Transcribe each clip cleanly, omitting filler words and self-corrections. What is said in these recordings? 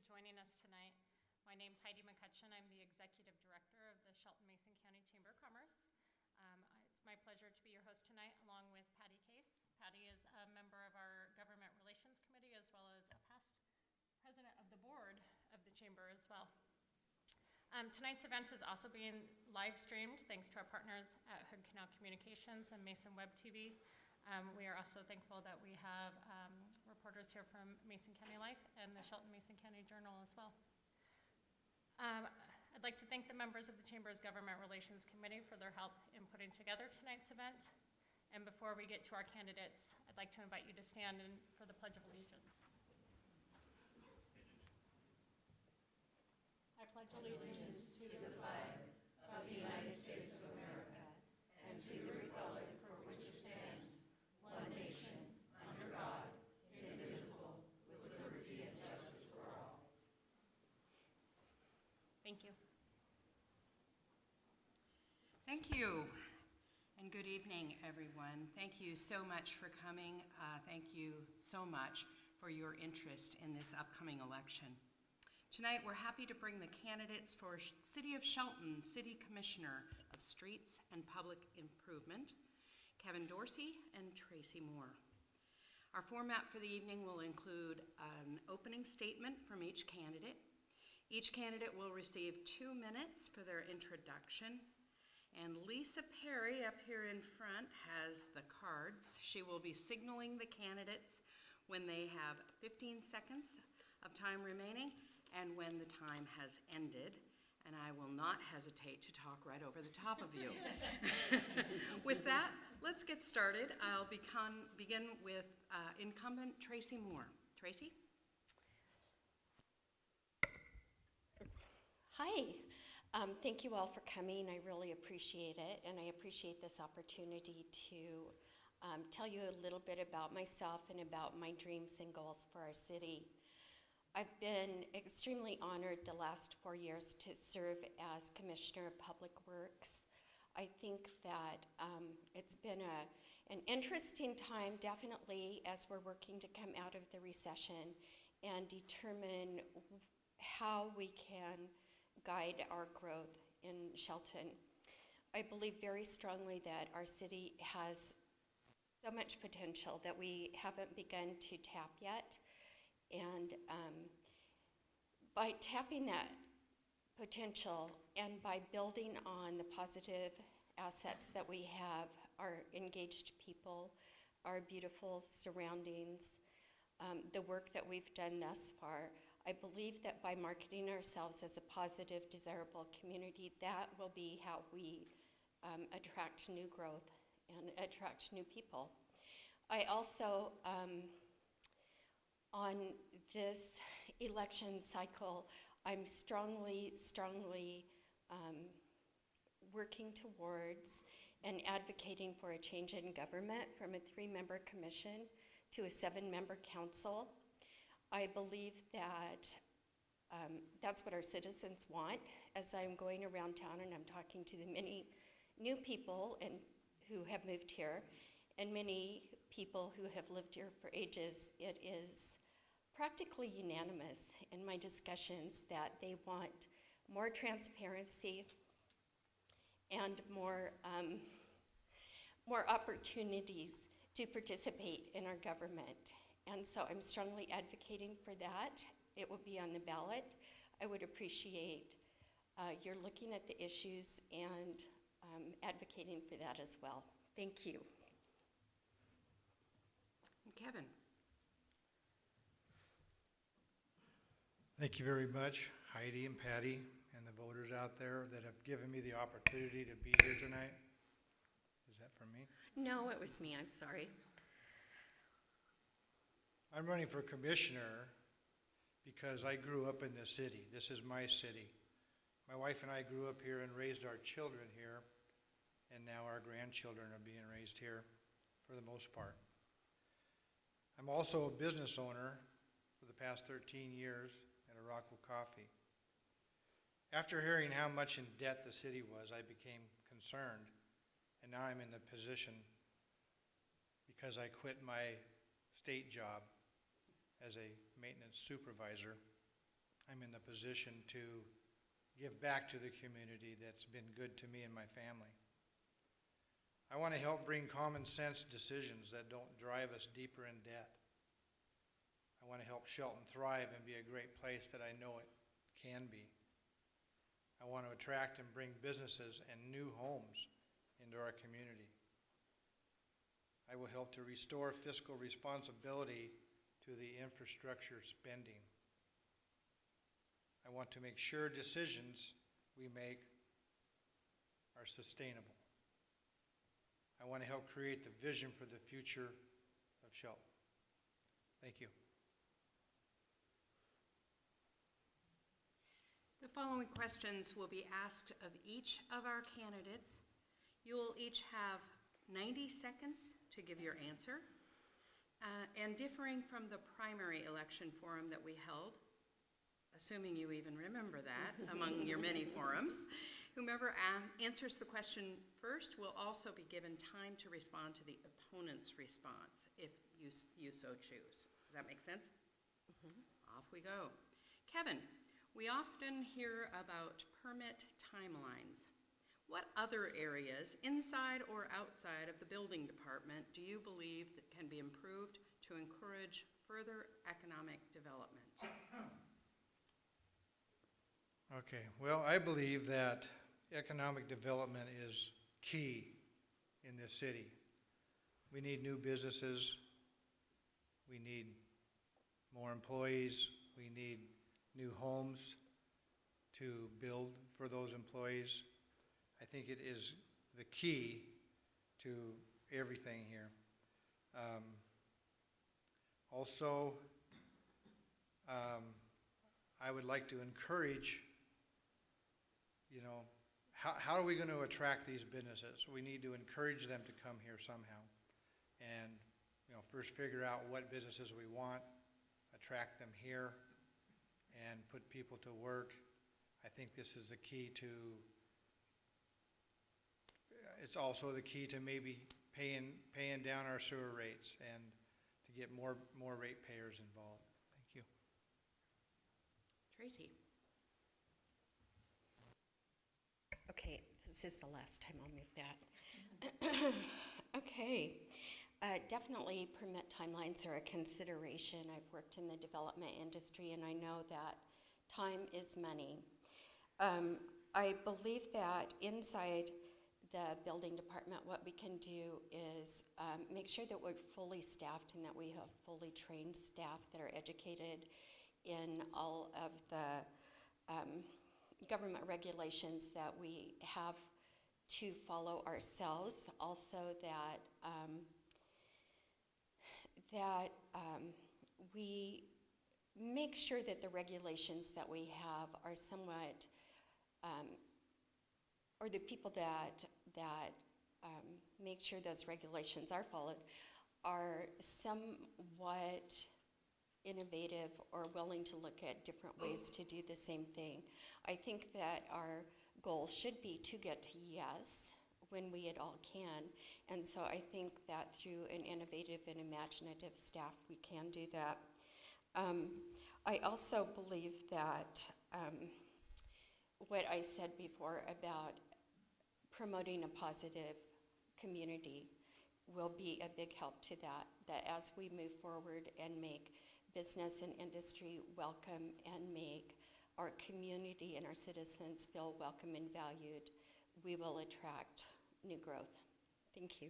joining us tonight. My name's Heidi McCutcheon. I'm the Executive Director of the Shelton Mason County Chamber of Commerce. It's my pleasure to be your host tonight, along with Patty Case. Patty is a member of our Government Relations Committee, as well as a past president of the board of the Chamber as well. Tonight's event is also being live streamed thanks to our partners at Hood Canal Communications and Mason Web TV. We are also thankful that we have reporters here from Mason County Life and the Shelton Mason County Journal as well. I'd like to thank the members of the Chamber's Government Relations Committee for their help in putting together tonight's event. And before we get to our candidates, I'd like to invite you to stand for the Pledge of Allegiance. I pledge allegiance to the flag of the United States of America and to the republic for which it stands, one nation, under God, indivisible, with liberty and justice for all. Thank you. Thank you, and good evening, everyone. Thank you so much for coming. Thank you so much for your interest in this upcoming election. Tonight, we're happy to bring the candidates for City of Shelton City Commissioner of Streets and Public Improvement, Kevin Dorsey and Tracy Moore. Our format for the evening will include an opening statement from each candidate. Each candidate will receive 2 minutes for their introduction. And Lisa Perry up here in front has the cards. She will be signaling the candidates when they have 15 seconds of time remaining and when the time has ended. And I will not hesitate to talk right over the top of you. With that, let's get started. I'll begin with incumbent Tracy Moore. Tracy? Hi. Thank you all for coming. I really appreciate it, and I appreciate this opportunity to tell you a little bit about myself and about my dreams and goals for our city. I've been extremely honored the last 4 years to serve as Commissioner of Public Works. I think that it's been an interesting time, definitely, as we're working to come out of the recession and determine how we can guide our growth in Shelton. I believe very strongly that our city has so much potential that we haven't begun to tap yet. And by tapping that potential and by building on the positive assets that we have, our engaged people, our beautiful surroundings, the work that we've done thus far, I believe that by marketing ourselves as a positive, desirable community, that will be how we attract new growth and attract new people. I also, on this election cycle, I'm strongly working towards and advocating for a change in government from a 3-member commission to a 7-member council. I believe that that's what our citizens want. As I'm going around town and I'm talking to the many new people who have moved here and many people who have lived here for ages, it is practically unanimous in my discussions that they want more transparency and more opportunities to participate in our government. And so I'm strongly advocating for that. It will be on the ballot. I would appreciate your looking at the issues and advocating for that as well. Thank you. Kevin. Thank you very much, Heidi and Patty, and the voters out there that have given me the opportunity to be here tonight. Is that from me? No, it was me. I'm sorry. I'm running for commissioner because I grew up in this city. This is my city. My wife and I grew up here and raised our children here, and now our grandchildren are being raised here for the most part. I'm also a business owner for the past 13 years at Rockwell Coffee. After hearing how much in debt the city was, I became concerned, and now I'm in the position because I quit my state job as a maintenance supervisor. I'm in the position to give back to the community that's been good to me and my family. I want to help bring common sense decisions that don't drive us deeper in debt. I want to help Shelton thrive and be a great place that I know it can be. I want to attract and bring businesses and new homes into our community. I will help to restore fiscal responsibility to the infrastructure spending. I want to make sure decisions we make are sustainable. I want to help create the vision for the future of Shelton. Thank you. The following questions will be asked of each of our candidates. You will each have 90 seconds to give your answer. And differing from the primary election forum that we held, assuming you even remember that among your many forums, whomever answers the question first will also be given time to respond to the opponent's response if you so choose. Does that make sense? Mm-hmm. Off we go. Kevin, we often hear about permit timelines. What other areas, inside or outside of the building department, do you believe that can be improved to encourage further economic development? Okay, well, I believe that economic development is key in this city. We need new businesses. We need more employees. We need new homes to build for those employees. I think it is the key to everything here. Also, I would like to encourage, how are we going to attract these businesses? We need to encourage them to come here somehow. And, first figure out what businesses we want, attract them here, and put people to work. I think this is the key to, it's also the key to maybe paying down our sewer rates and to get more ratepayers involved. Thank you. Tracy. Okay, this is the last time I'll move that. Okay, definitely permit timelines are a consideration. I've worked in the development industry and I know that time is money. I believe that inside the building department, what we can do is make sure that we're fully staffed and that we have fully trained staff that are educated in all of the government regulations that we have to follow ourselves. Also that we make sure that the regulations that we have are somewhat, or the people that make sure those regulations are followed are somewhat innovative or willing to look at different ways to do the same thing. I think that our goal should be to get to yes when we at all can, and so I think that through an innovative and imaginative staff we can do that. I also believe that what I said before about promoting a positive community will be a big help to that as we move forward and make business and industry welcome and make our community and our citizens feel welcome and valued, we will attract new growth. Thank you.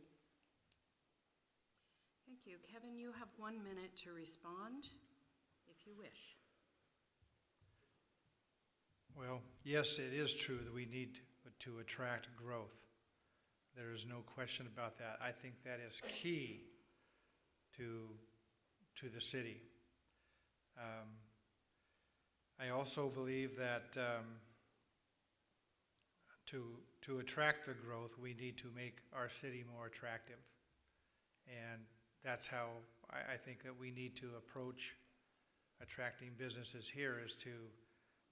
Thank you. Kevin, you have 1 minute to respond, if you wish. Well, yes, it is true that we need to attract growth. There is no question about that. I think that is key to the city. I also believe that to attract the growth, we need to make our city more attractive. And that's how I think that we need to approach attracting businesses here, is to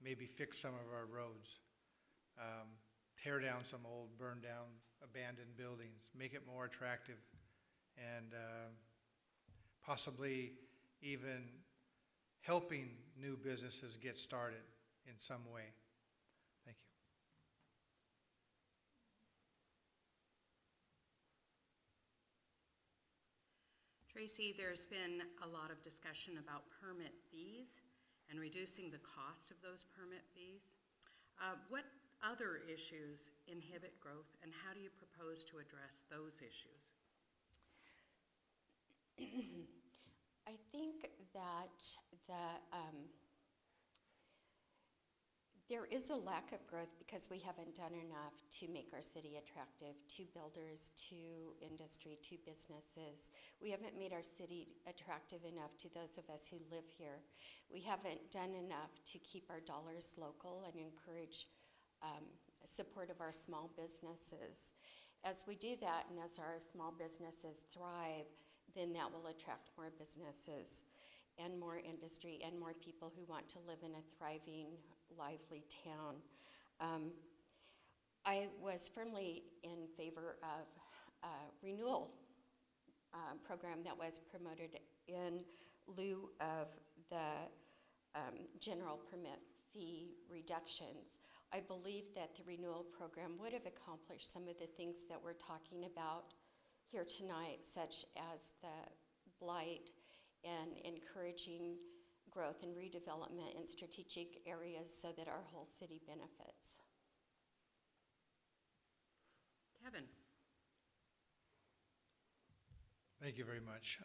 maybe fix some of our roads, tear down some old, burned down, abandoned buildings, make it more attractive, and possibly even helping new businesses get started in some way. Thank you. Tracy, there's been a lot of discussion about permit fees and reducing the cost of those permit fees. What other issues inhibit growth, and how do you propose to address those issues? I think that there is a lack of growth because we haven't done enough to make our city attractive to builders, to industry, to businesses. We haven't made our city attractive enough to those of us who live here. We haven't done enough to keep our dollars local and encourage support of our small businesses. As we do that, and as our small businesses thrive, then that will attract more businesses and more industry and more people who want to live in a thriving, lively town. I was firmly in favor of a renewal program that was promoted in lieu of the general permit fee reductions. I believe that the renewal program would have accomplished some of the things that we're talking about here tonight, such as the blight and encouraging growth and redevelopment in strategic areas so that our whole city benefits. Kevin. Thank you very much.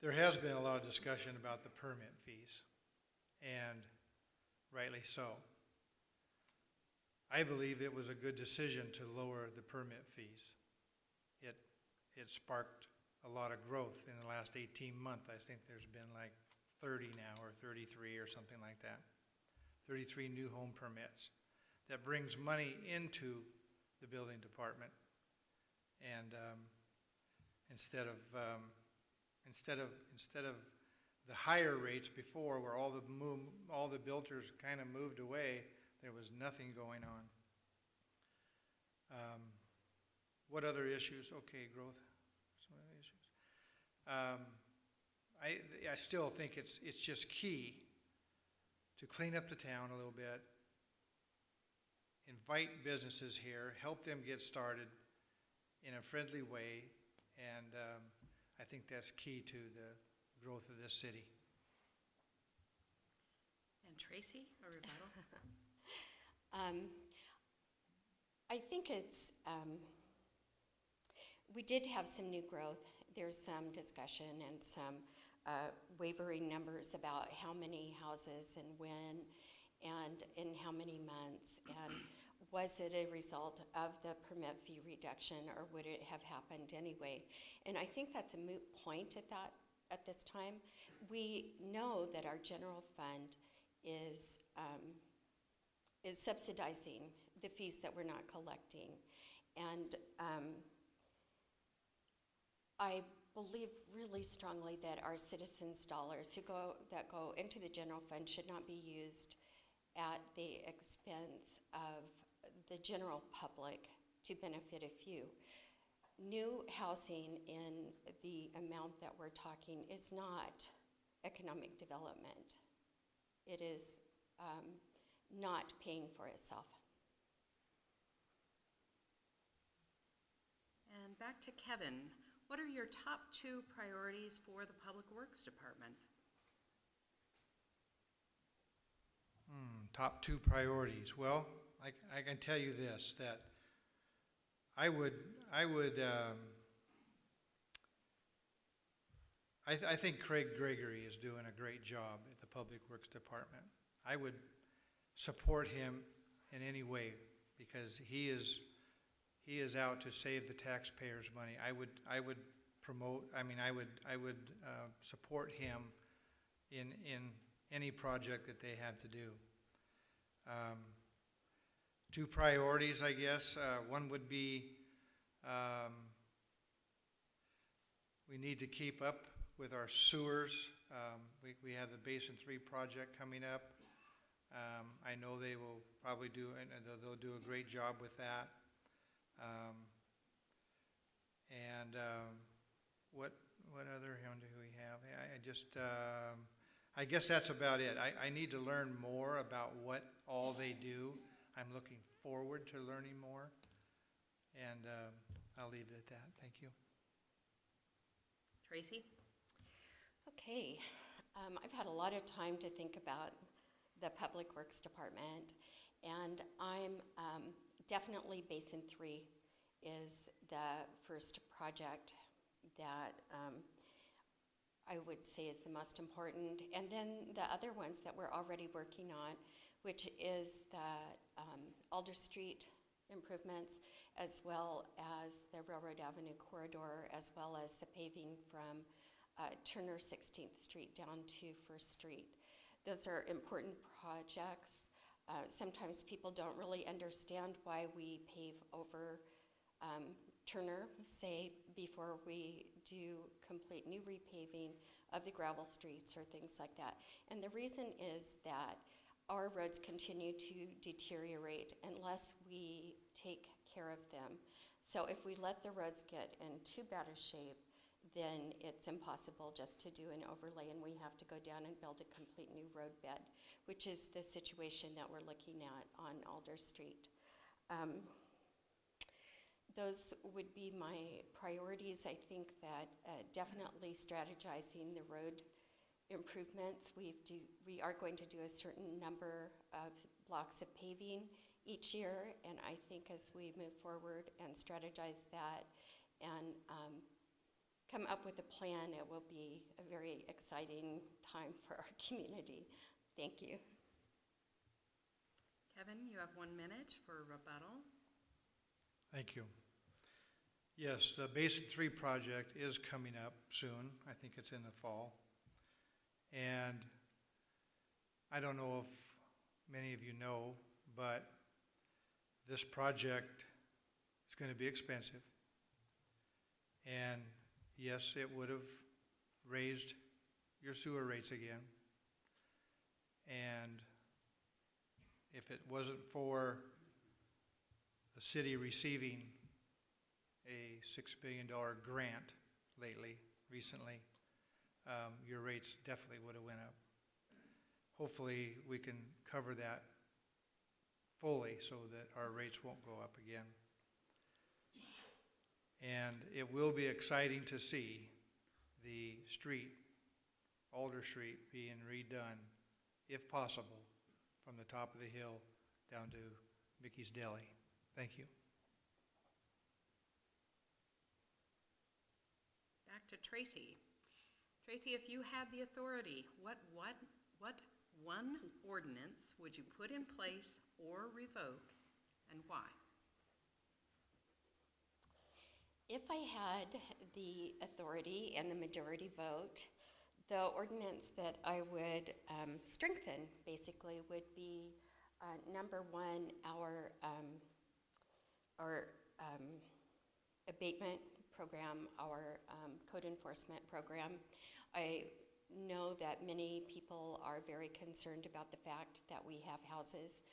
There has been a lot of discussion about the permit fees, and rightly so. I believe it was a good decision to lower the permit fees. It sparked a lot of growth in the last 18 months. I think there's been like 30 now, or 33 or something like that. 33 new home permits. That brings money into the building department. And instead of the higher rates before, where all the builders kind of moved away, there was nothing going on. What other issues? Okay, growth. Some other issues. I still think it's just key to clean up the town a little bit, invite businesses here, help them get started in a friendly way, and I think that's key to the growth of this city. And Tracy, a rebuttal? I think it's, we did have some new growth. There's some discussion and some wavering numbers about how many houses and when and in how many months, and was it a result of the permit fee reduction, or would it have happened anyway? And I think that's a moot point at this time. We know that our general fund is subsidizing the fees that we're not collecting, and I believe really strongly that our citizens' dollars that go into the general fund should not be used at the expense of the general public to benefit a few. New housing in the amount that we're talking is not economic development. It is not paying for itself. And back to Kevin. What are your top 2 priorities for the Public Works Department? Top 2 priorities. Well, I can tell you this, that I think Craig Gregory is doing a great job at the Public Works Department. I would support him in any way because he is out to save the taxpayers' money. I would support him in any project that they have to do. 2 priorities, I guess. One would be we need to keep up with our sewers. We have the Basin 3 project coming up. I know they will probably they'll do a great job with that. What other one do we have? I guess that's about it. I need to learn more about what all they do. I'm looking forward to learning more. And I'll leave it at that. Thank you. Tracy? Okay, I've had a lot of time to think about the Public Works Department, and I'm definitely Basin 3 is the first project that I would say is the most important. And then the other ones that we're already working on, which is the Alder Street improvements, as well as the Railroad Avenue corridor, as well as the paving from Turner 16th Street down to First Street. Those are important projects. Sometimes people don't really understand why we pave over Turner, say, before we do complete new repaving of the gravel streets or things like that. And the reason is that our roads continue to deteriorate unless we take care of them. So if we let the roads get in too bad a shape, then it's impossible just to do an overlay, and we have to go down and build a complete new road bed, which is the situation that we're looking at on Alder Street. Those would be my priorities. I think that definitely strategizing the road improvements. We are going to do a certain number of blocks of paving each year, and I think as we move forward and strategize that and come up with a plan, it will be a very exciting time for our community. Thank you. Kevin, you have 1 minute for rebuttal. Thank you. Yes, the Basin 3 project is coming up soon. I think it's in the fall. And I don't know if many of you know, but this project is going to be expensive. And yes, it would have raised your sewer rates again. And if it wasn't for the city receiving a $6 billion grant recently, your rates definitely would have went up. Hopefully we can cover that fully so that our rates won't go up again. And it will be exciting to see the street, Alder Street, being redone, if possible, from the top of the hill down to Mickey's Deli. Thank you. Back to Tracy. Tracy, if you had the authority, what one ordinance would you put in place or revoke, and why? If I had the authority and the majority vote, the ordinance that I would strengthen basically would be number one, our abatement program, our code enforcement program. I know that many people are very concerned about the fact that we have houses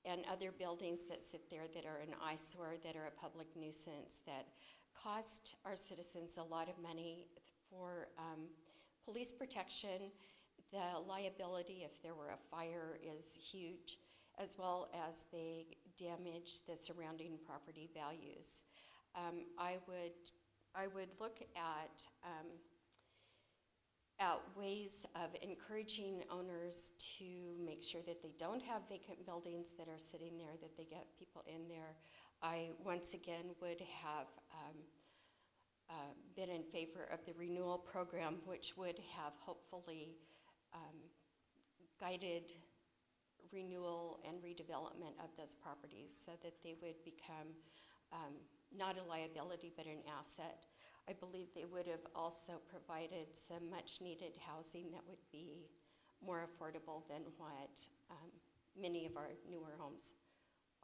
and other buildings that sit there that are an eyesore, that are a public nuisance, that cost our citizens a lot of money for police protection. The liability if there were a fire is huge, as well as they damage the surrounding property values. I would look at ways of encouraging owners to make sure that they don't have vacant buildings that are sitting there, that they get people in there. I, once again, would have been in favor of the renewal program, which would have hopefully guided renewal and redevelopment of those properties so that they would become not a liability but an asset. I believe they would have also provided some much needed housing that would be more affordable than what many of our newer homes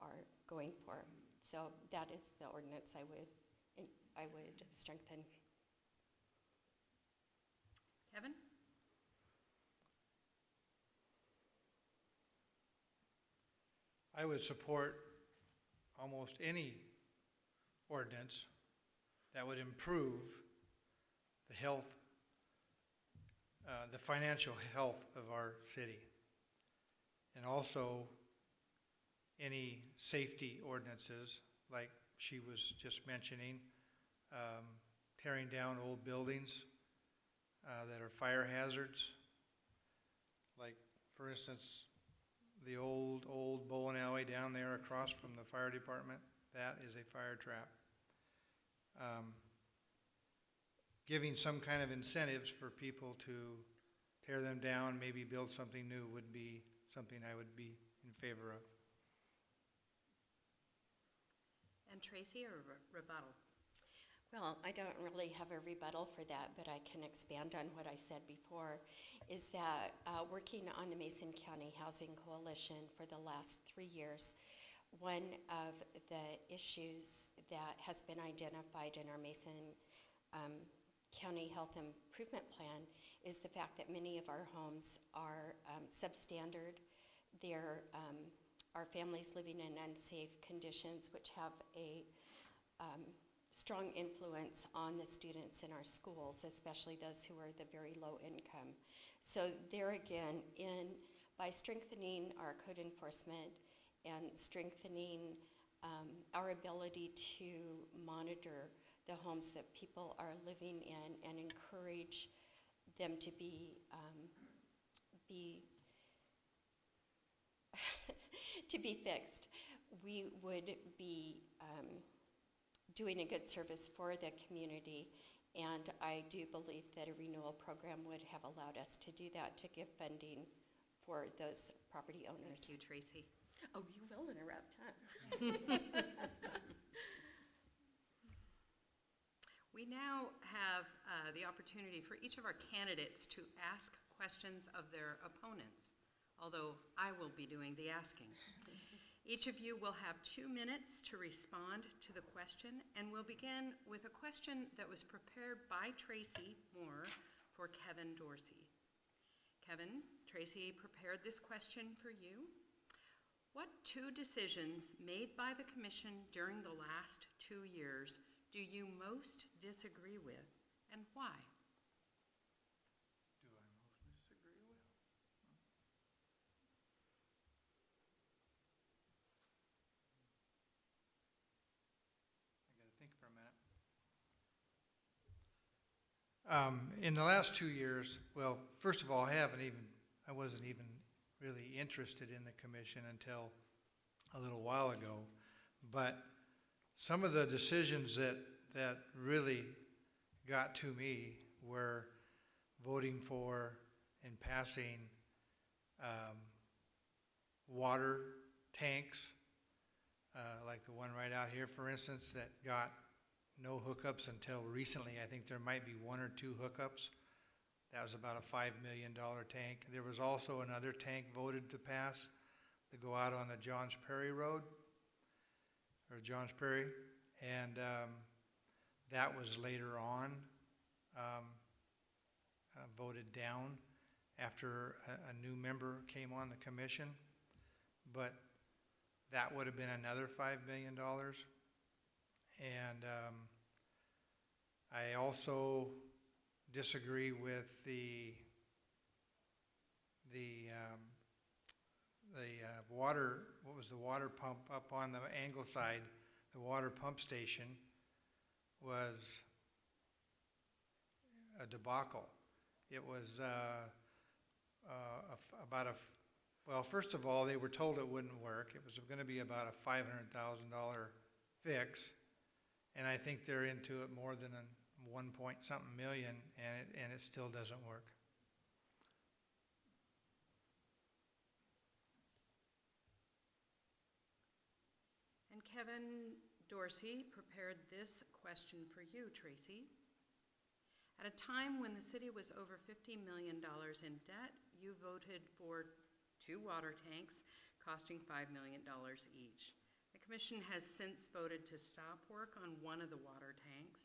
are going for. So that is the ordinance I would strengthen. Kevin? I would support almost any ordinance that would improve the health the financial health of our city. And also any safety ordinances, like she was just mentioning, tearing down old buildings that are fire hazards. Like, for instance, the old bowling alley down there across from the fire department, that is a fire trap. Giving some kind of incentives for people to tear them down, maybe build something new would be something I would be in favor of. And Tracy, or rebuttal? Well, I don't really have a rebuttal for that, but I can expand on what I said before, is that working on the Mason County Housing Coalition for the last 3 years, one of the issues that has been identified in our Mason County Health Improvement Plan is the fact that many of our homes are substandard. There are families living in unsafe conditions, which have a strong influence on the students in our schools, especially those who are the very low income. So there again, by strengthening our code enforcement and strengthening our ability to monitor the homes that people are living in and encourage them to be to be fixed, we would be doing a good service for the community, and I do believe that a renewal program would have allowed us to do that, to give funding for those property owners. Thank you, Tracy. Oh, you will interrupt, huh? We now have the opportunity for each of our candidates to ask questions of their opponents, although I will be doing the asking. Each of you will have 2 minutes to respond to the question, and we'll begin with a question that was prepared by Tracy Moore for Kevin Dorsey. Kevin, Tracy prepared this question for you. What 2 decisions made by the commission during the last 2 years do you most disagree with, and why? Do I most disagree with? I got to think for a minute. In the last 2 years, well, first of all, I wasn't even really interested in the commission until a little while ago. But some of the decisions that really got to me were voting for and passing water tanks, like the one right out here, for instance, that got no hookups until recently. I think there might be 1 or 2 hookups. That was about a $5 million tank. There was also another tank voted to pass to go out on the Johns Prairie Road, or Johns Prairie, and that was later on voted down after a new member came on the commission. But that would have been another $5 million. And I also disagree with the water, what was the water pump up on the Angle side, the water pump station was a debacle. It was well, first of all, they were told it wouldn't work. It was going to be about a $500,000 fix, and I think they're into it more than a 1 point something million, and it still doesn't work. And Kevin Dorsey prepared this question for you, Tracy. At a time when the city was over $50 million in debt, you voted for 2 water tanks costing $5 million each. The commission has since voted to stop work on one of the water tanks.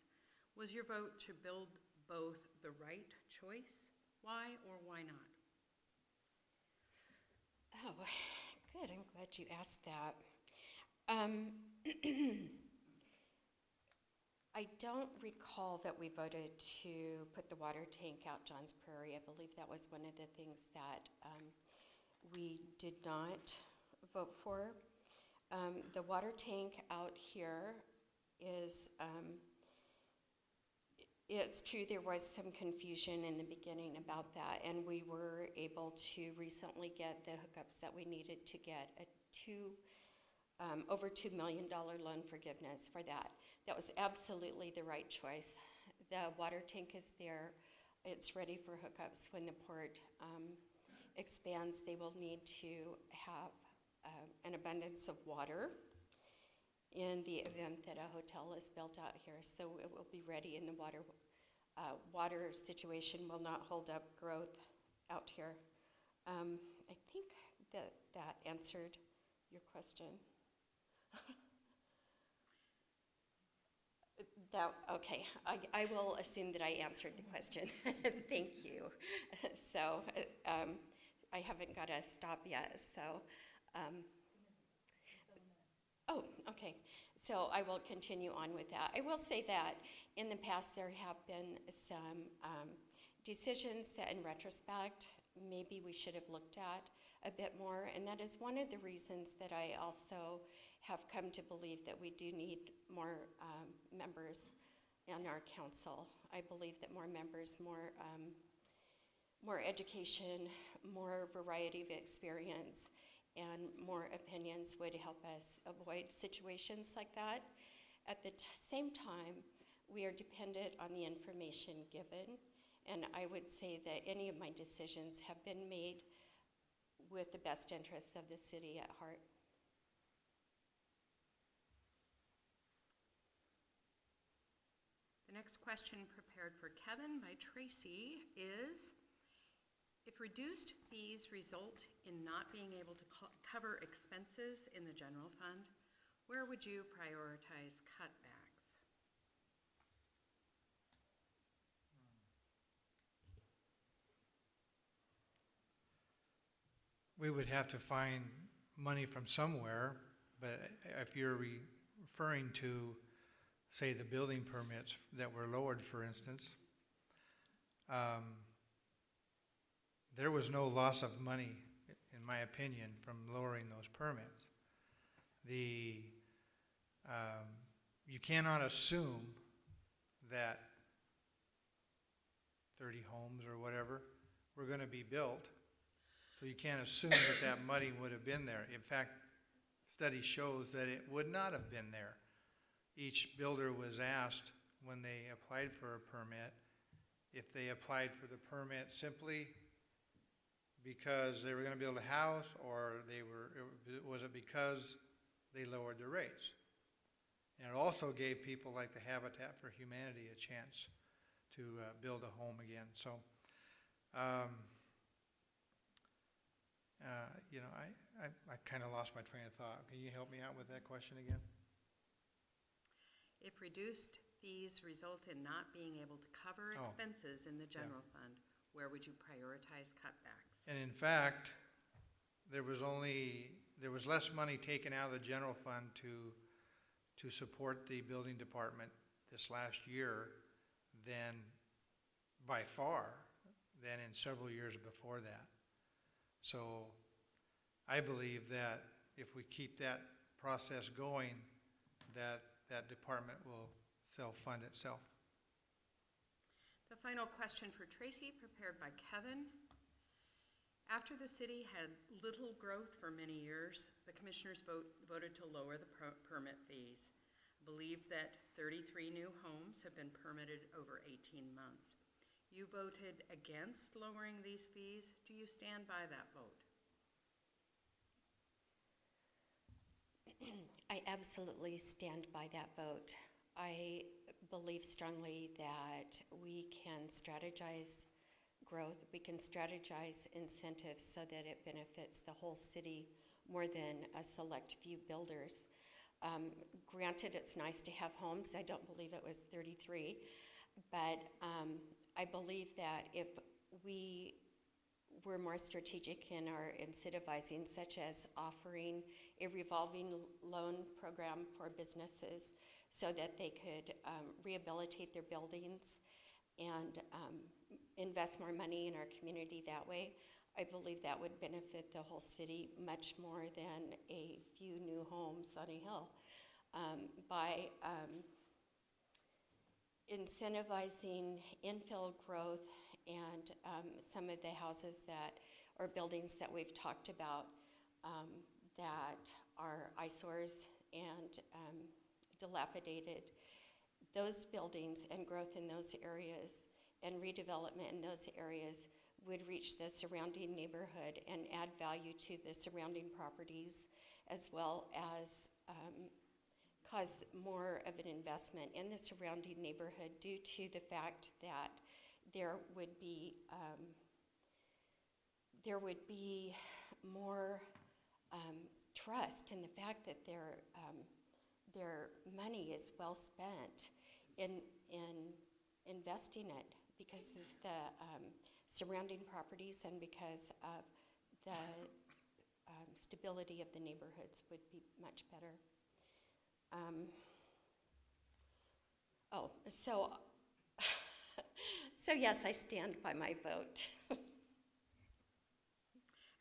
Was your vote to build both the right choice? Why or why not? Oh, good. I'm glad you asked that. I don't recall that we voted to put the water tank out John's Prairie. I believe that was one of the things that we did not vote for. The water tank out here is, it's true there was some confusion in the beginning about that, and we were able to recently get the hookups that we needed to get a over $2 million loan forgiveness for that. That was absolutely the right choice. The water tank is there. It's ready for hookups. When the port expands, they will need to have an abundance of water in the event that a hotel is built out here. So it will be ready, and the water situation will not hold up growth out here. I think that answered your question. Okay, I will assume that I answered the question. Thank you. So I haven't got a stop yet, so. Oh, okay. So I will continue on with that. I will say that in the past there have been some decisions that in retrospect maybe we should have looked at a bit more, and that is one of the reasons that I also have come to believe that we do need more members on our council. I believe that more members, more education, more variety of experience, and more opinions would help us avoid situations like that. At the same time, we are dependent on the information given, and I would say that any of my decisions have been made with the best interests of the city at heart. The next question prepared for Kevin by Tracy is, if reduced fees result in not being able to cover expenses in the general fund, where would you prioritize cutbacks? We would have to find money from somewhere, but if you're referring to, say, the building permits that were lowered, for instance, there was no loss of money, in my opinion, from lowering those permits. You cannot assume that 30 homes or whatever were going to be built. So you can't assume that that money would have been there. In fact, study shows that it would not have been there. Each builder was asked when they applied for a permit if they applied for the permit simply because they were going to build a house, or was it because they lowered the rates? And it also gave people like the Habitat for Humanity a chance to build a home again. So, you know, I kind of lost my train of thought. Can you help me out with that question again? If reduced fees result in not being able to cover expenses in the general fund, where would you prioritize cutbacks? And in fact, there was less money taken out of the general fund to support the building department this last year than, by far, than in several years before that. So I believe that if we keep that process going, that department will self-fund itself. The final question for Tracy, prepared by Kevin. After the city had little growth for many years, the commissioners voted to lower the permit fees. I believe that 33 new homes have been permitted over 18 months. You voted against lowering these fees. Do you stand by that vote? I absolutely stand by that vote. I believe strongly that we can strategize growth, we can strategize incentives so that it benefits the whole city more than a select few builders. Granted, it's nice to have homes. I don't believe it was 33, but I believe that if we were more strategic in our incentivizing, such as offering a revolving loan program for businesses so that they could rehabilitate their buildings and invest more money in our community that way. I believe that would benefit the whole city much more than a few new homes on a hill. By incentivizing infill growth and some of the houses or buildings that we've talked about that are eyesores and dilapidated, those buildings and growth in those areas and redevelopment in those areas would reach the surrounding neighborhood and add value to the surrounding properties, as well as cause more of an investment in the surrounding neighborhood due to the fact that there would be more trust in the fact that their money is well spent in investing it because of the surrounding properties and because of the stability of the neighborhoods would be much better. So yes, I stand by my vote.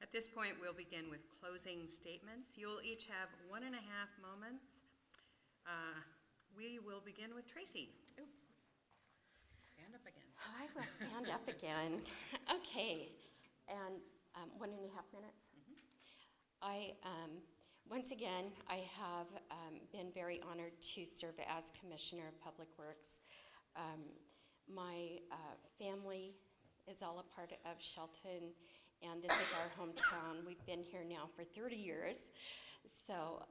At this point, we'll begin with closing statements. You'll each have 1.5 moments. We will begin with Tracy. Ooh. Stand up again. I will stand up again. Okay, and 1.5 minutes. Once again, I have been very honored to serve as Commissioner of Public Works. My family is all a part of Shelton, and this is our hometown. We've been here now for 30 years, so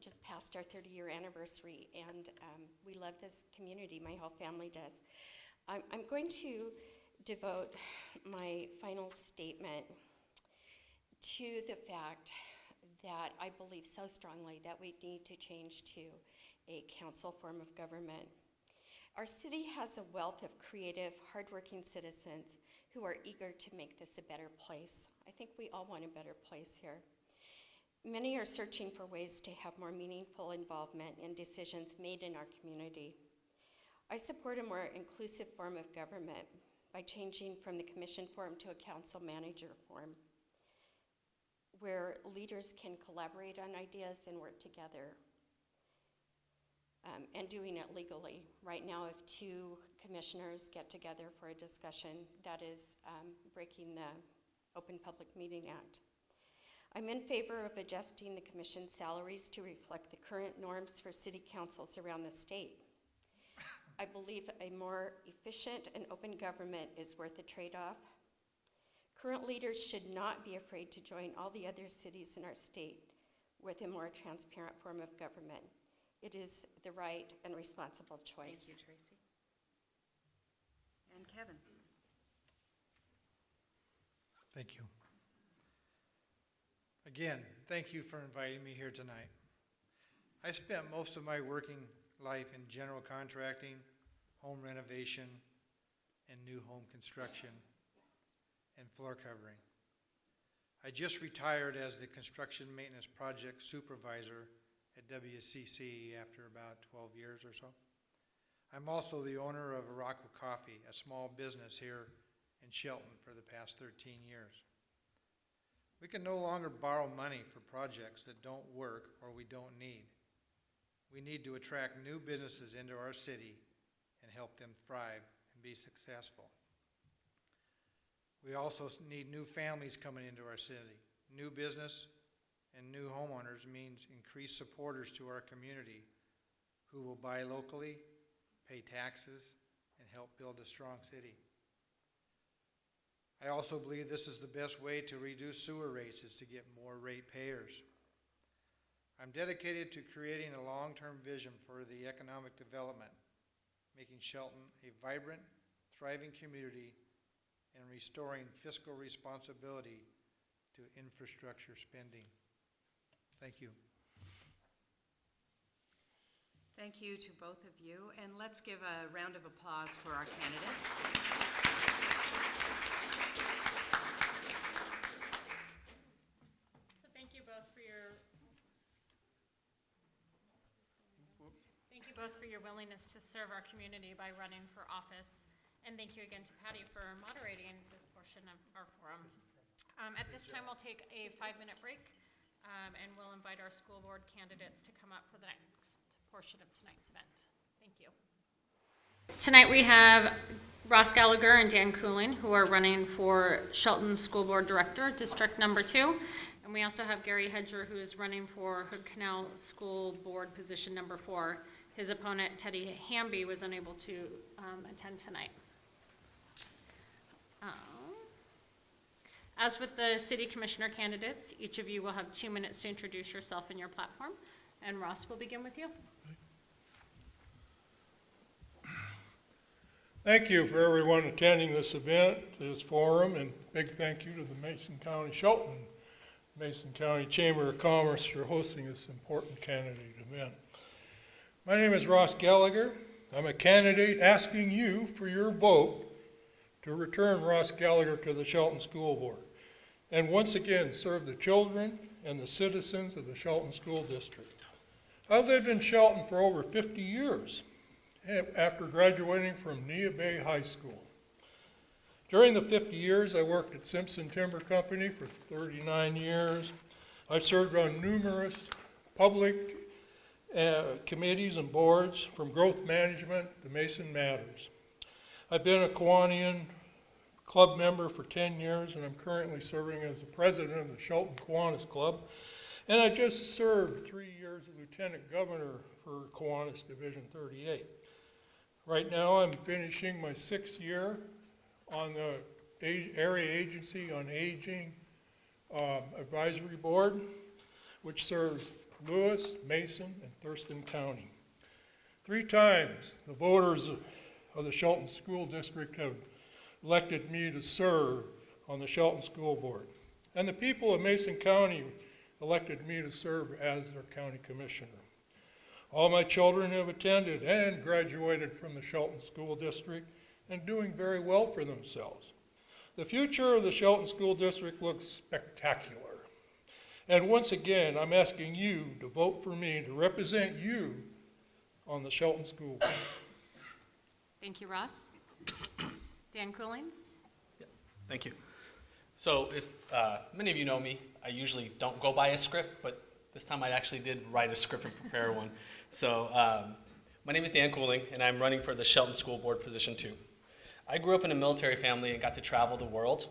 just passed our 30-year anniversary, and we love this community. My whole family does. I'm going to devote my final statement to the fact that I believe so strongly that we need to change to a council form of government. Our city has a wealth of creative, hardworking citizens who are eager to make this a better place. I think we all want a better place here. Many are searching for ways to have more meaningful involvement in decisions made in our community. I support a more inclusive form of government by changing from the commission form to a council manager form, where leaders can collaborate on ideas and work together, and doing it legally. Right now, if two commissioners get together for a discussion, that is breaking the Open Public Meeting Act. I'm in favor of adjusting the commission's salaries to reflect the current norms for city councils around the state. I believe a more efficient and open government is worth the trade-off. Current leaders should not be afraid to join all the other cities in our state with a more transparent form of government. It is the right and responsible choice. Thank you, Tracy. And Kevin. Thank you. Again, thank you for inviting me here tonight. I spent most of my working life in general contracting, home renovation, and new home construction, and floor covering. I just retired as the construction maintenance project supervisor at WCC after about 12 years or so. I'm also the owner of Araco Coffee, a small business here in Shelton for the past 13 years. We can no longer borrow money for projects that don't work or we don't need. We need to attract new businesses into our city and help them thrive and be successful. We also need new families coming into our city. New business and new homeowners means increased supporters to our community who will buy locally, pay taxes, and help build a strong city. I also believe this is the best way to reduce sewer rates is to get more ratepayers. I'm dedicated to creating a long-term vision for the economic development, making Shelton a vibrant, thriving community, and restoring fiscal responsibility to infrastructure spending. Thank you. Thank you to both of you, and let's give a round of applause for our candidates. both for your willingness to serve our community by running for office. And thank you again to Patty for moderating this portion of our forum. At this time, we'll take a 5-minute break, and we'll invite our school board candidates to come up for the next portion of tonight's event. Thank you. Tonight we have Ross Gallagher and Dan Cooling, who are running for Shelton School Board Director, District Number 2. And we also have Gary Hedger, who is running for Hood Canal School Board Position Number 4. His opponent, Teddy Hamby, was unable to attend tonight. As with the city commissioner candidates, each of you will have 2 minutes to introduce yourself and your platform. And Ross, will begin with you. Thank you for everyone attending this event, this forum, and big thank you to the Mason County Shelton, Mason County Chamber of Commerce for hosting this important candidate event. My name is Ross Gallagher. I'm a candidate asking you for your vote to return Ross Gallagher to the Shelton School Board and once again serve the children and the citizens of the Shelton School District. I've lived in Shelton for over 50 years after graduating from Nia Bay High School. During the 50 years, I worked at Simpson Timber Company for 39 years. I've served on numerous public committees and boards, from growth management to Mason Matters. I've been a Kiwanian club member for 10 years, and I'm currently serving as the president of the Shelton Kiwanis Club. And I just served 3 years as lieutenant governor for Kiwanis Division 38. Right now, I'm finishing my 6th year on the Area Agency on Aging Advisory Board, which serves Lewis, Mason, and Thurston County. 3 times, the voters of the Shelton School District have elected me to serve on the Shelton School Board. And the people of Mason County elected me to serve as their county commissioner. All my children have attended and graduated from the Shelton School District and doing very well for themselves. The future of the Shelton School District looks spectacular. And once again, I'm asking you to vote for me to represent you on the Shelton School Board. Thank you, Ross. Dan Cooling? Thank you. So if many of you know me, I usually don't go by a script, but this time I actually did write a script and prepare one. So my name is Dan Cooling, and I'm running for the Shelton School Board Position 2. I grew up in a military family and got to travel the world.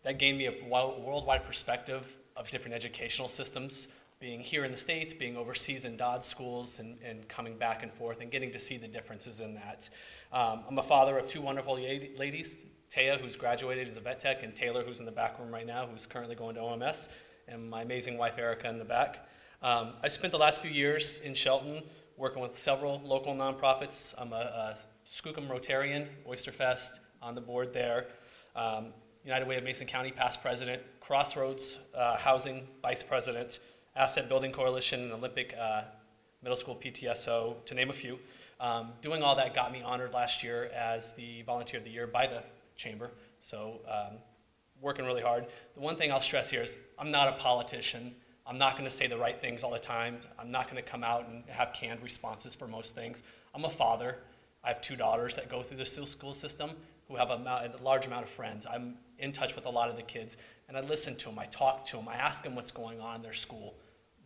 That gained me a worldwide perspective of different educational systems, being here in the States, being overseas in Dodd schools, and coming back and forth and getting to see the differences in that. I'm a father of 2 wonderful ladies, Taya, who's graduated as a vet tech, and Taylor, who's in the back room right now, who's currently going to OMS, and my amazing wife, Erica, in the back. I spent the last few years in Shelton working with several local nonprofits. I'm a Skookum Rotarian, Oysterfest, on the board there. United Way of Mason County, past president, Crossroads Housing, vice president, Asset Building Coalition, and Olympic Middle School PTSO, to name a few. Doing all that got me honored last year as the Volunteer of the Year by the Chamber, so working really hard. The one thing I'll stress here is I'm not a politician. I'm not going to say the right things all the time. I'm not going to come out and have canned responses for most things. I'm a father. I have 2 daughters that go through the school system who have a large amount of friends. I'm in touch with a lot of the kids, and I listen to them. I talk to them. I ask them what's going on in their school,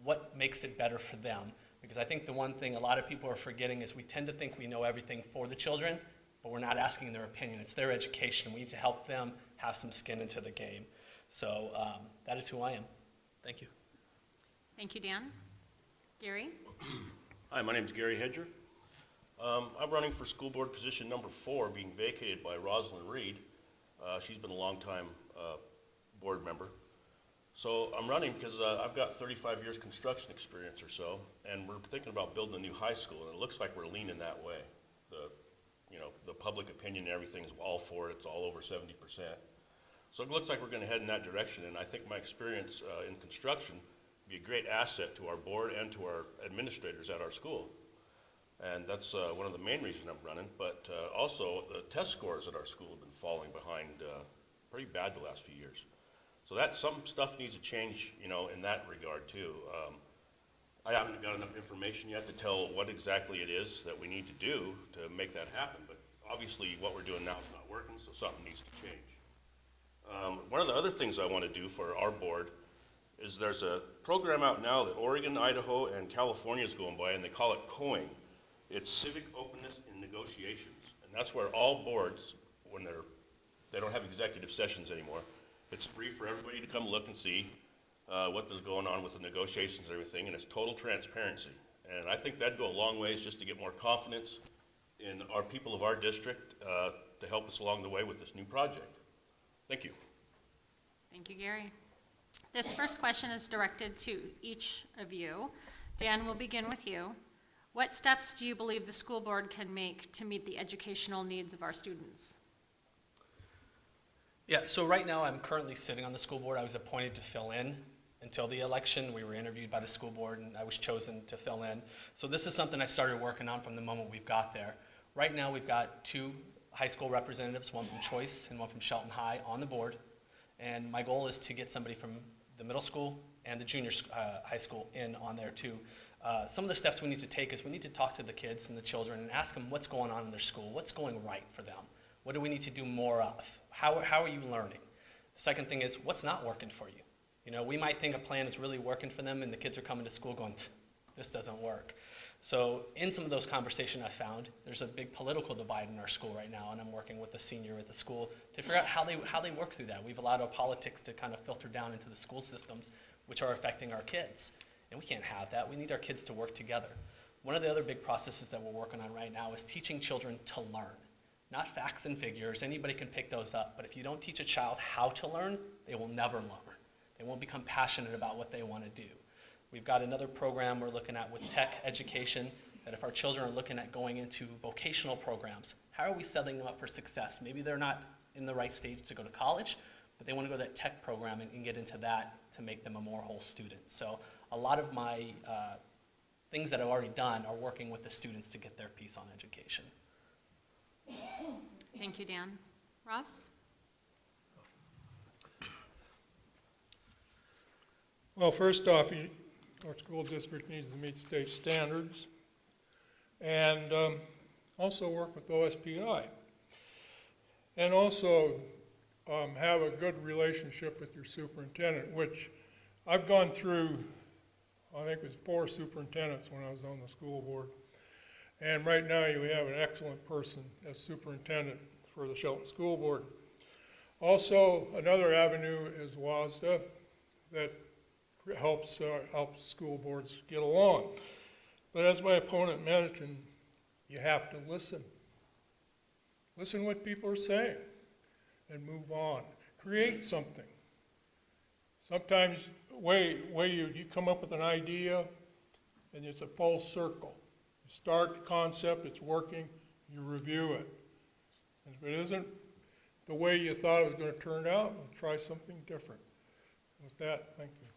what makes it better for them. Because I think the one thing a lot of people are forgetting is we tend to think we know everything for the children, but we're not asking their opinion. It's their education. We need to help them have some skin into the game. So that is who I am. Thank you. Thank you, Dan. Gary? Hi, my name is Gary Hedger. I'm running for school board position number 4, being vacated by Rosalind Reed. She's been a long-time board member. So I'm running because I've got 35 years construction experience or so, and we're thinking about building a new high school, and it looks like we're leaning that way. The public opinion and everything is all for it. It's all over 70%. So it looks like we're going to head in that direction, and I think my experience in construction would be a great asset to our board and to our administrators at our school. And that's one of the main reasons I'm running, but also the test scores at our school have been falling behind pretty bad the last few years. So that some stuff needs to change, in that regard too. I haven't got enough information yet to tell what exactly it is that we need to do to make that happen, but obviously what we're doing now is not working, so something needs to change. One of the other things I want to do for our board is there's a program out now that Oregon, Idaho, and California is going by, and they call it COING. It's Civic Openness in Negotiations, and that's where all boards, when they don't have executive sessions anymore, it's free for everybody to come look and see what is going on with the negotiations and everything, and it's total transparency. And I think that'd go a long ways just to get more confidence in our people of our district to help us along the way with this new project. Thank you. Thank you, Gary. This first question is directed to each of you. Dan, we'll begin with you. What steps do you believe the school board can make to meet the educational needs of our students? Yeah, so right now I'm currently sitting on the school board. I was appointed to fill in until the election. We were interviewed by the school board and I was chosen to fill in. So this is something I started working on from the moment we've got there. Right now we've got 2 high school representatives, one from Choice and one from Shelton High on the board. And my goal is to get somebody from the middle school and the junior high school in on there too. Some of the steps we need to take is we need to talk to the kids and the children and ask them what's going on in their school, what's going right for them, what do we need to do more of, how are you learning? The second thing is what's not working for you. You know, we might think a plan is really working for them and the kids are coming to school going, this doesn't work. So in some of those conversations I found, there's a big political divide in our school right now, and I'm working with the senior at the school to figure out how they work through that. We've allowed our politics to kind of filter down into the school systems, which are affecting our kids. And we can't have that. We need our kids to work together. One of the other big processes that we're working on right now is teaching children to learn. Not facts and figures. Anybody can pick those up. But if you don't teach a child how to learn, they will never learn. They won't become passionate about what they want to do. We've got another program we're looking at with tech education, that if our children are looking at going into vocational programs, how are we setting them up for success? Maybe they're not in the right stage to go to college, but they want to go to that tech program and get into that to make them a more whole student. So a lot of my things that I've already done are working with the students to get their piece on education. Thank you, Dan. Ross? Well, first off, our school district needs to meet state standards and also work with OSPI. And also have a good relationship with your superintendent, which I've gone through, I think it was 4 superintendents when I was on the school board. And right now you have an excellent person as superintendent for the Shelton School Board. Also, another avenue is WASDA that helps school boards get along. But as my opponent mentioned, you have to listen. Listen what people are saying and move on. Create something. Sometimes you come up with an idea and it's a full circle. You start the concept, it's working, you review it. And if it isn't the way you thought it was going to turn out, we'll try something different. With that, thank you.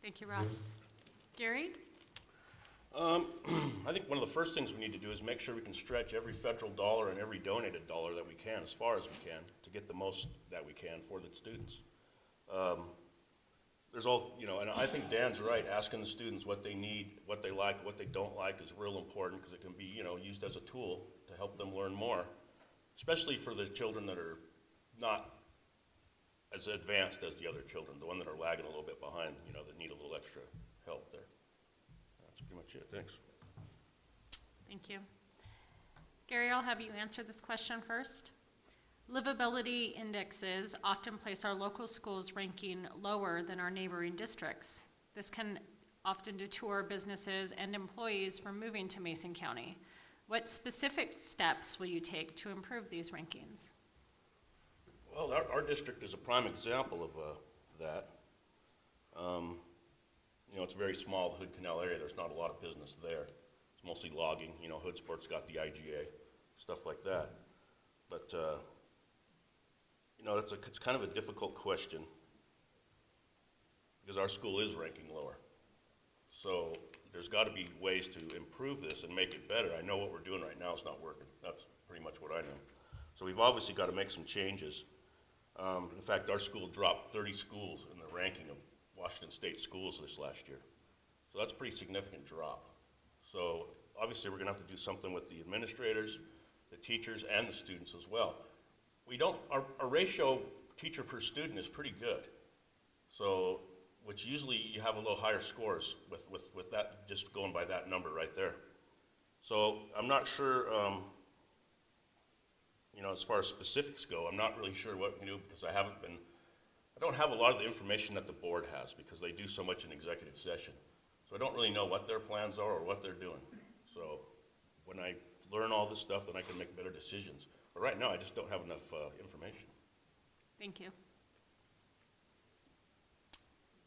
Thank you, Ross. Gary? I think one of the first things we need to do is make sure we can stretch every federal dollar and every donated dollar that we can, as far as we can, to get the most that we can for the students. And I think Dan's right, asking the students what they need, what they like, what they don't like is real important, because it can be, used as a tool to help them learn more, especially for the children that are not as advanced as the other children, the one that are lagging a little bit behind, that need a little extra help there. That's pretty much it. Thanks. Thank you. Gary, I'll have you answer this question first. Livability indexes often place our local schools ranking lower than our neighboring districts. This can often deter businesses and employees from moving to Mason County. What specific steps will you take to improve these rankings? Well, our district is a prime example of that. It's very small, the Hood Canal area. There's not a lot of business there. It's mostly logging. Hood Sport's got the IGA, stuff like that. But, it's kind of a difficult question because our school is ranking lower. So there's got to be ways to improve this and make it better. I know what we're doing right now is not working. That's pretty much what I know. So we've obviously got to make some changes. In fact, our school dropped 30 schools in the ranking of Washington State schools this last year. So that's a pretty significant drop. So obviously we're gonna have to do something with the administrators, the teachers, and the students as well. Our ratio teacher per student is pretty good. So, which usually you have a little higher scores with that, just going by that number right there. So I'm not sure, as far as specifics go, I'm not really sure what we can do because I don't have a lot of the information that the board has because they do so much in executive session. So I don't really know what their plans are or what they're doing. So when I learn all this stuff, then I can make better decisions. But right now, I just don't have enough information. Thank you.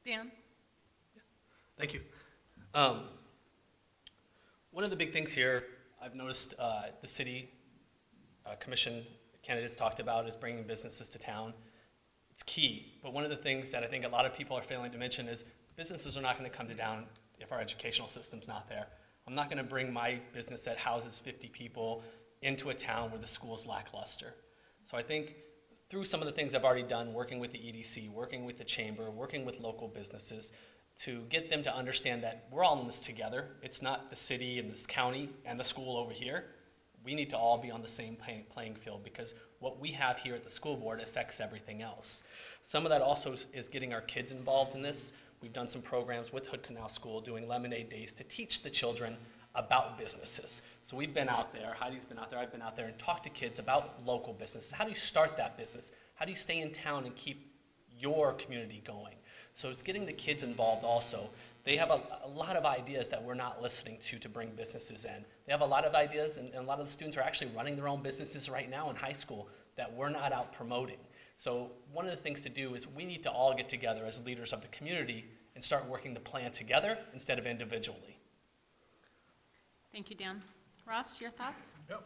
Dan? Thank you. One of the big things here I've noticed the city commission candidates talked about is bringing businesses to town. It's key, but one of the things that I think a lot of people are failing to mention is businesses are not going to come to town if our educational system's not there. I'm not going to bring my business that houses 50 people into a town where the school's lackluster. So I think through some of the things I've already done, working with the EDC, working with the chamber, working with local businesses, to get them to understand that we're all in this together. It's not the city and this county and the school over here. We need to all be on the same playing field because what we have here at the school board affects everything else. Some of that also is getting our kids involved in this. We've done some programs with Hood Canal School doing lemonade days to teach the children about businesses. So we've been out there, Heidi's been out there, I've been out there and talked to kids about local businesses. How do you start that business? How do you stay in town and keep your community going? So it's getting the kids involved also. They have a lot of ideas that we're not listening to bring businesses in. They have a lot of ideas, and a lot of the students are actually running their own businesses right now in high school that we're not out promoting. So one of the things to do is we need to all get together as leaders of the community and start working the plan together instead of individually. Thank you, Dan. Ross, your thoughts? Yep.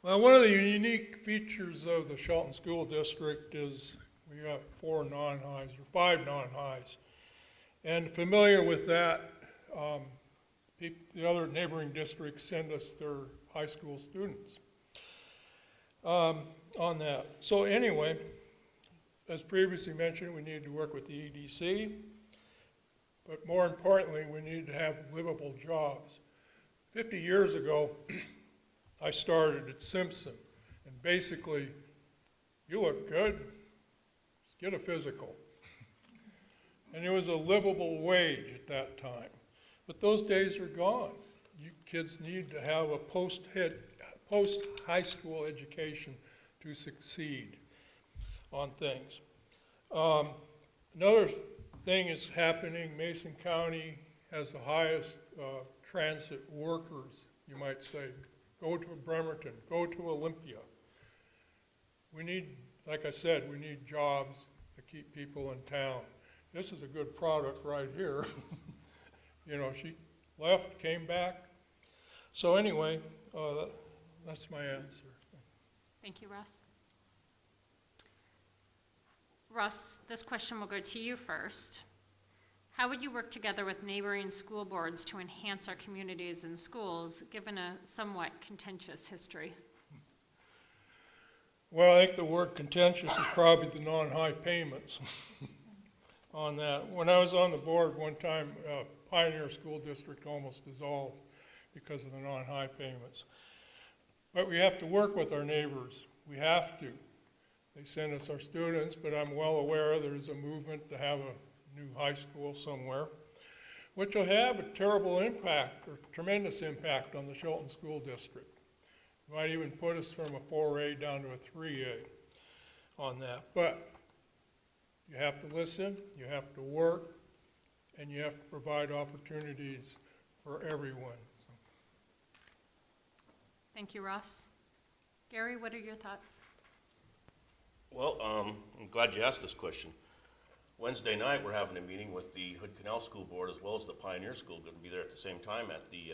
Well, one of the unique features of the Shelton School District is we got 4 non-highs, or 5 non-highs. And familiar with that, the other neighboring districts send us their high school students on that. So anyway, as previously mentioned, we need to work with the EDC, but more importantly, we need to have livable jobs. 50 years ago, I started at Simpson, and basically, you look good, let's get a physical. And it was a livable wage at that time. But those days are gone. You kids need to have a post-high school education to succeed on things. Another thing is happening, Mason County has the highest transit workers, you might say. Go to Bremerton, go to Olympia. We need, like I said, we need jobs to keep people in town. This is a good product right here. She left, came back. So anyway, that's my answer. Thank you, Russ. Russ, this question will go to you first. How would you work together with neighboring school boards to enhance our communities and schools, given a somewhat contentious history? Well, I think the word contentious is probably the non-high payments on that. When I was on the board one time, Pioneer School District almost dissolved because of the non-high payments. But we have to work with our neighbors. We have to. They send us our students, but I'm well aware there's a movement to have a new high school somewhere, which will have a terrible impact or tremendous impact on the Shelton School District. Might even put us from a 4A down to a 3A on that. But you have to listen, you have to work, and you have to provide opportunities for everyone. Thank you, Ross. Gary, what are your thoughts? Well, I'm glad you asked this question. Wednesday night, we're having a meeting with the Hood Canal School Board as well as the Pioneer School, going to be there at the same time at the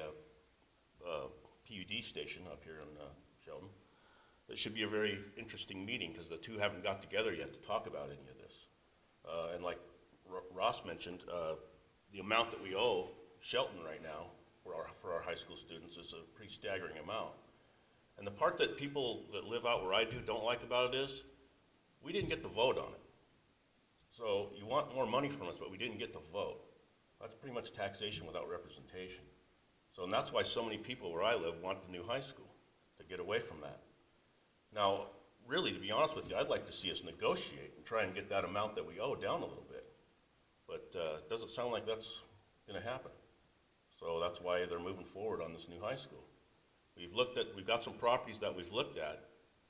PUD station up here in Shelton. It should be a very interesting meeting because the two haven't got together yet to talk about any of this. And like Ross mentioned, the amount that we owe Shelton right now for our high school students is a pretty staggering amount. And the part that people that live out where I do don't like about it is we didn't get the vote on it. So you want more money from us, but we didn't get the vote. That's pretty much taxation without representation. So, and that's why so many people where I live want the new high school, to get away from that. Now, really, to be honest with you, I'd like to see us negotiate and try and get that amount that we owe down a little bit. But it doesn't sound like that's going to happen. So that's why they're moving forward on this new high school. We've got some properties that we've looked at,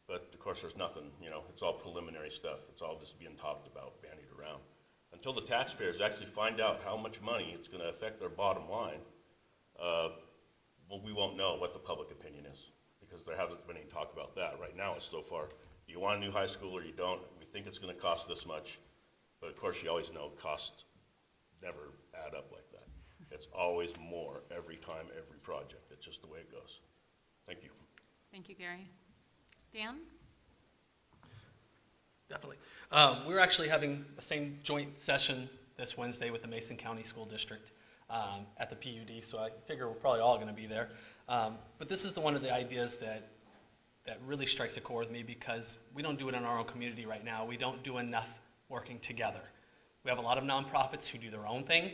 but of course there's nothing, you know, it's all preliminary stuff. It's all just being talked about, bandied around. Until the taxpayers actually find out how much money it's going to affect their bottom line, well, we won't know what the public opinion is, because there hasn't been any talk about that. Right now, it's so far, do you want a new high school or you don't? We think it's going to cost this much, but of course you always know costs never add up like that. It's always more every time, every project. It's just the way it goes. Thank you. Thank you, Gary. Dan? Definitely. We're actually having the same joint session this Wednesday with the Mason County School District at the PUD, so I figure we're probably all going to be there. But this is one of the ideas that really strikes a chord with me, because we don't do it in our own community right now. We don't do enough working together. We have a lot of nonprofits who do their own thing,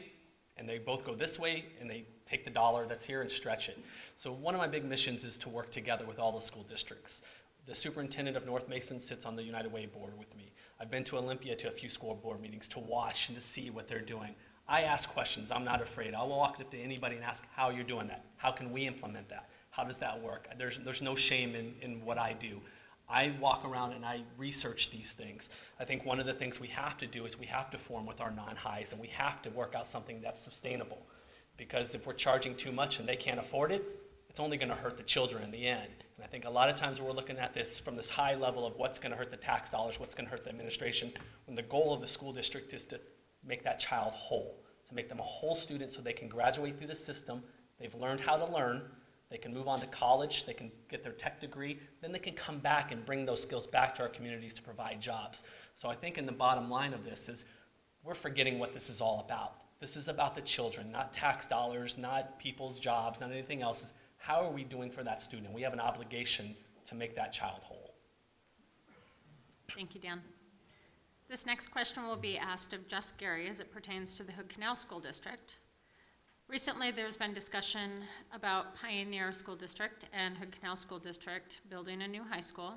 and they both go this way, and they take the dollar that's here and stretch it. So one of my big missions is to work together with all the school districts. The superintendent of North Mason sits on the United Way board with me. I've been to Olympia to a few school board meetings to watch and to see what they're doing. I ask questions. I'm not afraid. I'll walk up to anybody and ask, how you're doing that? How can we implement that? How does that work? There's no shame in what I do. I walk around and I research these things. I think one of the things we have to do is we have to form with our non-highs, and we have to work out something that's sustainable. Because if we're charging too much and they can't afford it, it's only going to hurt the children in the end. And I think a lot of times we're looking at this from this high level of what's going to hurt the tax dollars, what's going to hurt the administration, when the goal of the school district is to make that child whole, to make them a whole student so they can graduate through the system, they've learned how to learn, they can move on to college, they can get their tech degree, then they can come back and bring those skills back to our communities to provide jobs. So I think in the bottom line of this is we're forgetting what this is all about. This is about the children, not tax dollars, not people's jobs, not anything else. It's how are we doing for that student? We have an obligation to make that child whole. Thank you, Dan. This next question will be asked of just Gary as it pertains to the Hood Canal School District. Recently, there's been discussion about Pioneer School District and Hood Canal School District building a new high school.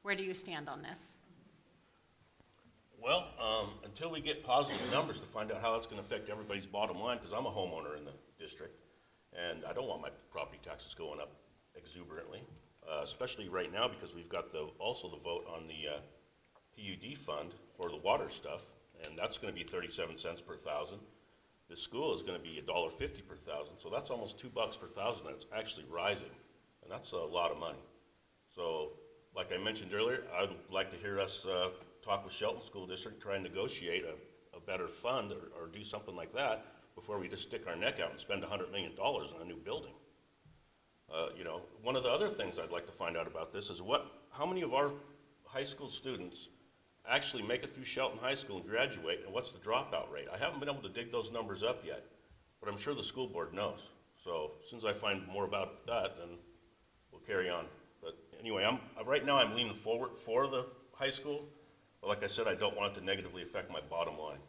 Where do you stand on this? Well, until we get positive numbers to find out how that's going to affect everybody's bottom line, because I'm a homeowner in the district, and I don't want my property taxes going up exuberantly, especially right now because we've got also the vote on the PUD fund for the water stuff, and that's going to be 37 cents per thousand. The school is going to be $1.50 per thousand, so that's almost $2 per thousand, and it's actually rising, and that's a lot of money. So, like I mentioned earlier, I'd like to hear us talk with Shelton School District, try and negotiate a better fund or do something like that before we just stick our neck out and spend $100 million on a new building. You know, one of the other things I'd like to find out about this is how many of our high school students actually make it through Shelton High School and graduate, and what's the dropout rate? I haven't been able to dig those numbers up yet, but I'm sure the school board knows. So as soon as I find more about that, then we'll carry on. But anyway, right now I'm leaning forward for the high school, but like I said, I don't want it to negatively affect my bottom line.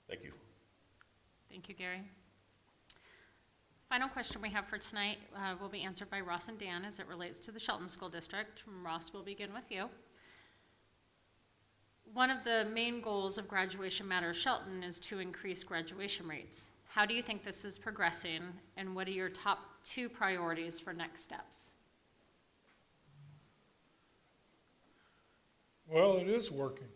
Thank you. Thank you, Gary. Final question we have for tonight will be answered by Ross and Dan as it relates to the Shelton School District. Ross, we'll begin with you. One of the main goals of Graduation Matters Shelton is to increase graduation rates. How do you think this is progressing, and what are your top 2 priorities for next steps? Well, it is working.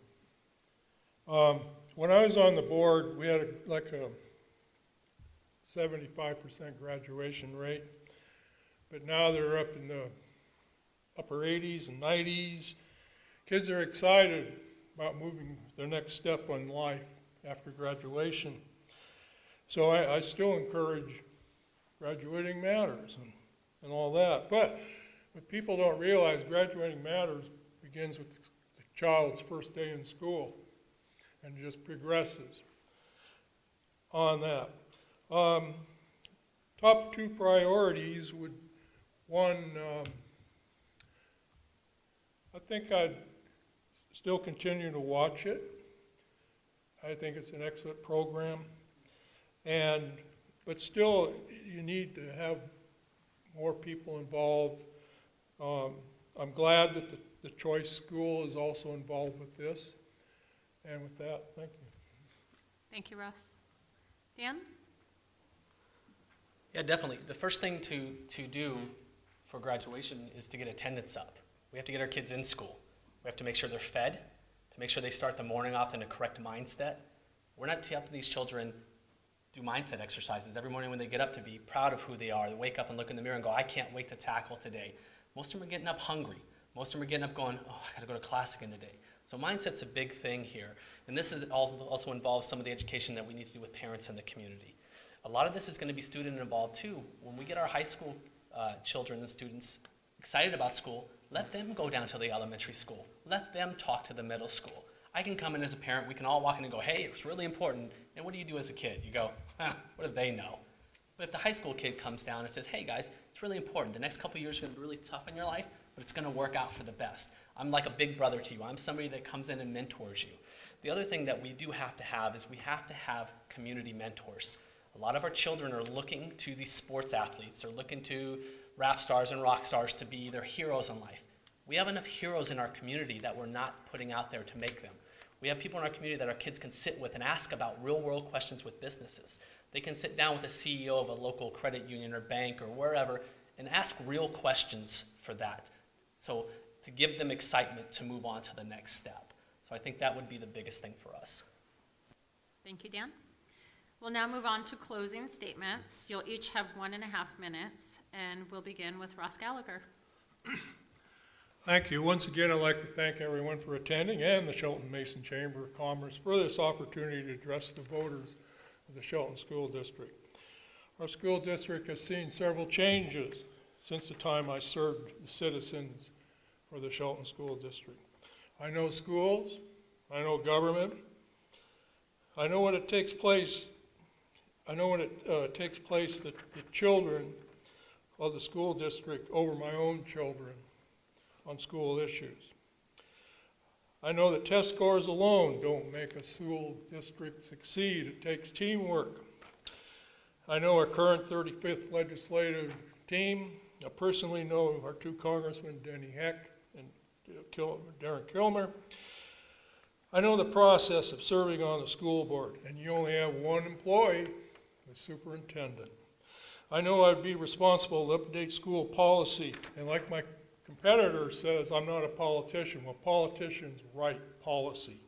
When I was on the board, we had like a 75% graduation rate, but now they're up in the upper 80s and 90s. Kids are excited about moving their next step in life after graduation. So I still encourage graduating matters and all that. But what people don't realize, graduating matters begins with the child's first day in school and just progresses on that. Top 2 priorities would, one, I think I'd still continue to watch it. I think it's an excellent program. But still, you need to have more people involved. I'm glad that the Choice School is also involved with this. And with that, thank you. Thank you, Russ. Dan? Yeah, definitely. The first thing to do for graduation is to get attendance up. We have to get our kids in school. We have to make sure they're fed, to make sure they start the morning off in a correct mindset. We're not helping these children do mindset exercises every morning when they get up to be proud of who they are. They wake up and look in the mirror and go, I can't wait to tackle today. Most of them are getting up hungry. Most of them are getting up going, oh, I gotta go to class again today. So mindset's a big thing here. And this is also involves some of the education that we need to do with parents in the community. A lot of this is gonna be student involved too. When we get our high school children and students excited about school, let them go down to the elementary school. Let them talk to the middle school. I can come in as a parent, we can all walk in and go, hey, it's really important. And what do you do as a kid? You go, what do they know? But if the high school kid comes down and says, hey guys, it's really important. The next couple of years are gonna be really tough in your life, but it's gonna work out for the best. I'm like a big brother to you. I'm somebody that comes in and mentors you. The other thing that we do have to have is we have to have community mentors. A lot of our children are looking to these sports athletes, they're looking to rap stars and rock stars to be their heroes in life. We have enough heroes in our community that we're not putting out there to make them. We have people in our community that our kids can sit with and ask about real-world questions with businesses. They can sit down with the CEO of a local credit union or bank or wherever and ask real questions for that. So to give them excitement to move on to the next step. So I think that would be the biggest thing for us. Thank you, Dan. We'll now move on to closing statements. You'll each have 1.5 minutes, and we'll begin with Ross Gallagher. Thank you. Once again, I'd like to thank everyone for attending and the Shelton Mason Chamber of Commerce for this opportunity to address the voters of the Shelton School District. Our school district has seen several changes since the time I served the citizens for the Shelton School District. I know schools, I know government, I know what it takes place. I know when it takes place that the children of the school district over my own children on school issues. I know that test scores alone don't make a school district succeed. It takes teamwork. I know our current 35th legislative team. I personally know our two congressmen, Denny Heck and Darren Kilmer. I know the process of serving on the school board, and you only have one employee, the superintendent. I know I'd be responsible to update school policy, and like my competitor says, I'm not a politician. Well, politicians write policy.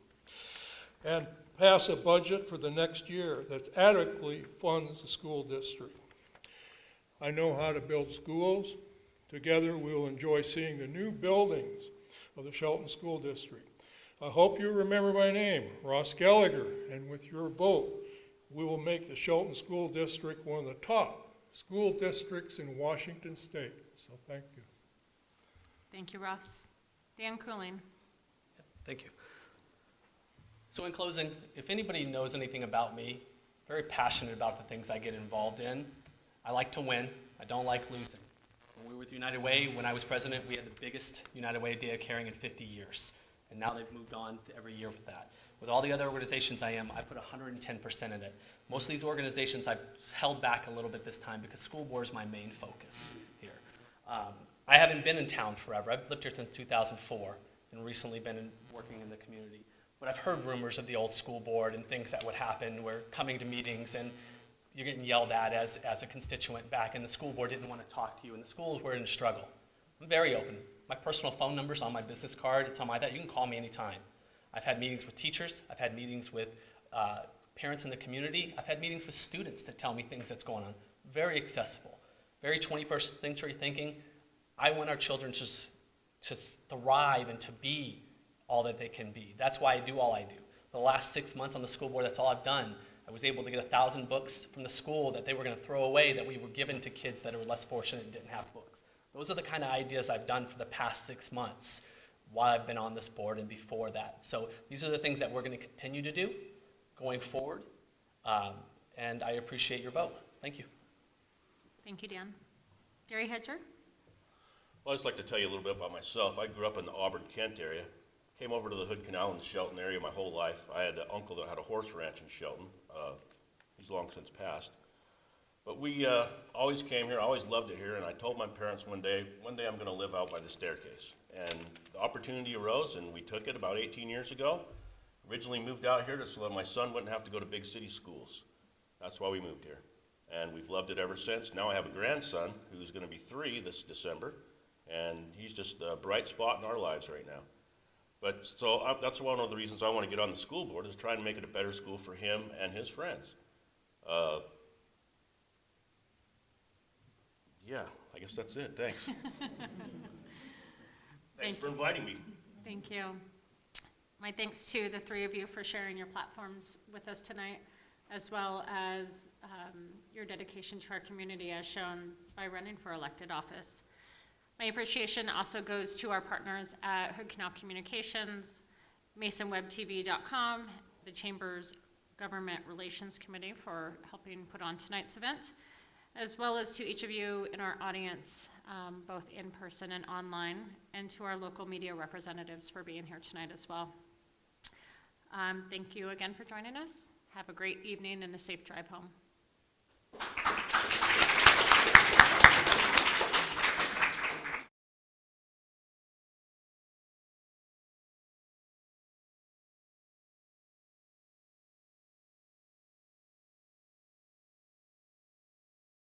And pass a budget for the next year that adequately funds the school district. I know how to build schools. Together we will enjoy seeing the new buildings of the Shelton School District. I hope you remember my name, Ross Gallagher, and with your vote, we will make the Shelton School District one of the top school districts in Washington State. So thank you. Thank you, Ross. Dan Cooling. Thank you. So in closing, if anybody knows anything about me, very passionate about the things I get involved in. I like to win. I don't like losing. When we were with United Way, when I was president, we had the biggest United Way Day of Caring in 50 years. And now they've moved on to every year with that. With all the other organizations I put 110% in it. Most of these organizations I've held back a little bit this time because school board is my main focus here. I haven't been in town forever. I've lived here since 2004 and recently been working in the community. But I've heard rumors of the old school board and things that would happen where coming to meetings and you're getting yelled at as a constituent back and the school board didn't want to talk to you and the schools were in struggle. I'm very open. My personal phone number's on my business card. It's on my that. You can call me anytime. I've had meetings with teachers. I've had meetings with parents in the community. I've had meetings with students that tell me things that's going on. Very accessible. Very 21st century thinking. I want our children to thrive and to be all that they can be. That's why I do all I do. The last 6 months on the school board, that's all I've done. I was able to get 1,000 books from the school that they were going to throw away that we were given to kids that were less fortunate and didn't have books. Those are the kind of ideas I've done for the past 6 months while I've been on this board and before that. So these are the things that we're going to continue to do going forward. And I appreciate your vote. Thank you. Thank you, Dan. Gary Hedger. Well, I'd just like to tell you a little bit about myself. I grew up in the Auburn-Kent area. Came over to the Hood Canal in the Shelton area my whole life. I had an uncle that had a horse ranch in Shelton. he's long since passed. But we always came here, always loved it here, and I told my parents one day I'm going to live out by the staircase. And the opportunity arose, and we took it about 18 years ago. Originally moved out here so that my son wouldn't have to go to big city schools. That's why we moved here. And we've loved it ever since. Now I have a grandson who's going to be 3 this December, and he's just a bright spot in our lives right now. But so that's one of the reasons I want to get on the school board, is try and make it a better school for him and his friends. Yeah, I guess that's it. Thanks. Thanks for inviting me. Thank you. My thanks to the 3 of you for sharing your platforms with us tonight, as well as your dedication to our community as shown by running for elected office. My appreciation also goes to our partners at Hood Canal Communications, MasonWebTV.com, the Chamber's Government Relations Committee for helping put on tonight's event, as well as to each of you in our audience, both in person and online, and to our local media representatives for being here tonight as well. Thank you again for joining us. Have a great evening and a safe drive home.